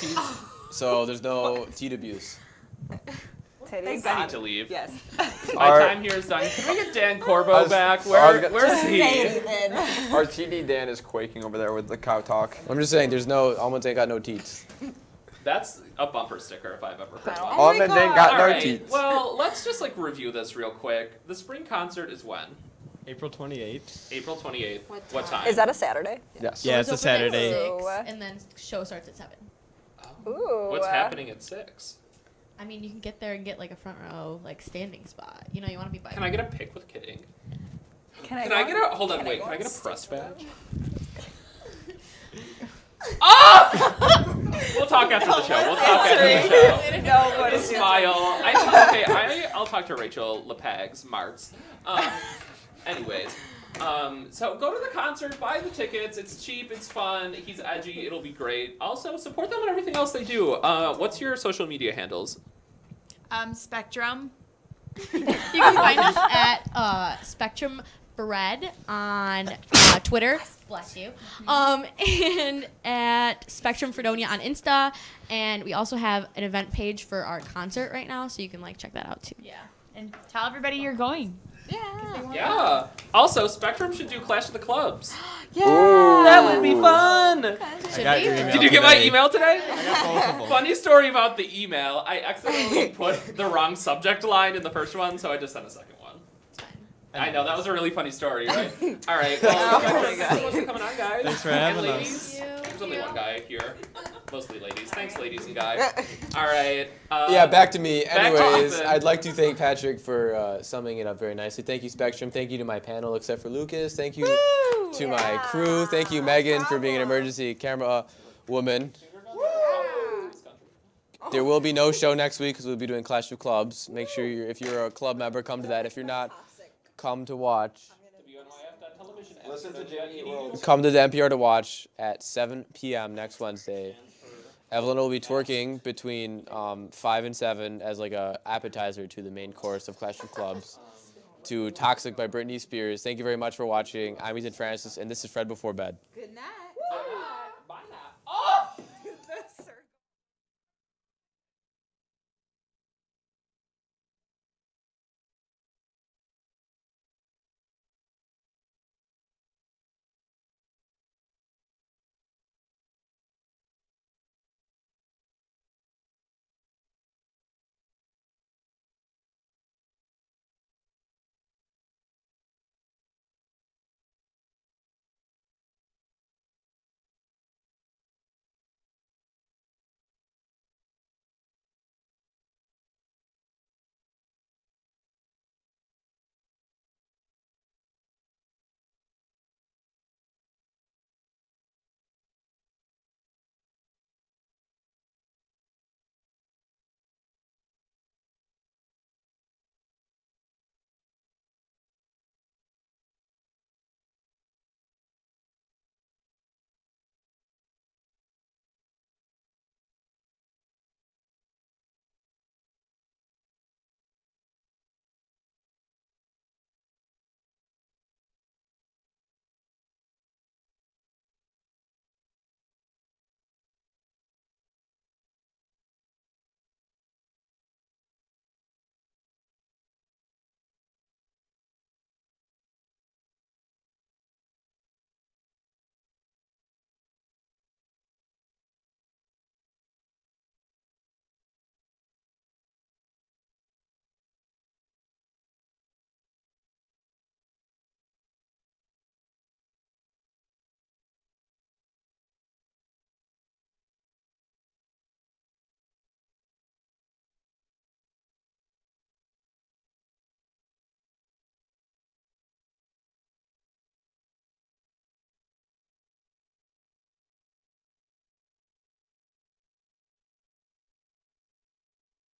teats. So there's no teat abuse. Titties. I need to leave. Yes. My Our- time here is done. Can we get Dan Corbo I was- back? I Where, was gonna- where's he? Our TD Dan is quaking over there with the cow talk. I'm just saying, there's no almonds ain't got no teats. That's a bumper sticker if I've ever heard one. Almonds ain't got no Alright, teats. well, let's just like review this real quick. The spring concert is when? April 28th. April 28th. What time? Is that a Saturday? Yes. Yeah, it's a Doors open at Saturday. 6, and then show starts at 7. Ooh. What's happening at 6? I mean, you can get there and get like a front row, like standing spot. You know, you want to be by. Can I get a pic with Kid Ink? Can Can go I on- get a hold on? can Wait, go can I on get a stage? press badge? Oh! We'll talk after the show. We'll talk after the show. No, what is Smile. I'll talk to Rachel Lepags, Marks. Anyways, so go to the concert, buy the tickets. It's cheap, it's fun, he's edgy, it'll be great. Also, support them and everything else they do. What's your social media handles? Spectrum. You can find us at Spectrum Bread on Twitter. Bless you. And at Spectrum Fredonia on Insta. And we also have an event page for our concert right now, so you can like check that out too. Yeah. And tell everybody you're going. Yeah. Also, Spectrum should do Clash of the Clubs. Yeah. That would be fun. I got your email Did you get my today. email today? I got both of them. Funny story about the email. I accidentally put the wrong subject line in the first one, so I just sent a second one. I know, that was a really funny story, right? All right, well, thanks for coming on, guys. Thanks for And having ladies. us. There's only one guy here. Mostly ladies. Thanks, ladies and guys. All right. Yeah, back to me. back to Anyways, Ethan. I'd like to thank Patrick for summing it up very nicely. Thank you, Spectrum. Thank you to my panel, except for Lucas. Thank you to my crew. Thank you, Megan, for being an emergency camera woman. There will be no show next week because we'll be doing Clash of Clubs. Make sure if you're a club member, come to that. If you're not, come to watch. Listen to Jackie. Come to the NPR to watch at 7 p.m. next Wednesday. Evelyn will be twerking between 5 and 7 as like a appetizer to the main course of Clash of Clubs. To Toxic by Britney Spears. Thank you very much for watching. I'm Ethan Francis, and this is Fred Before Bed. Good night.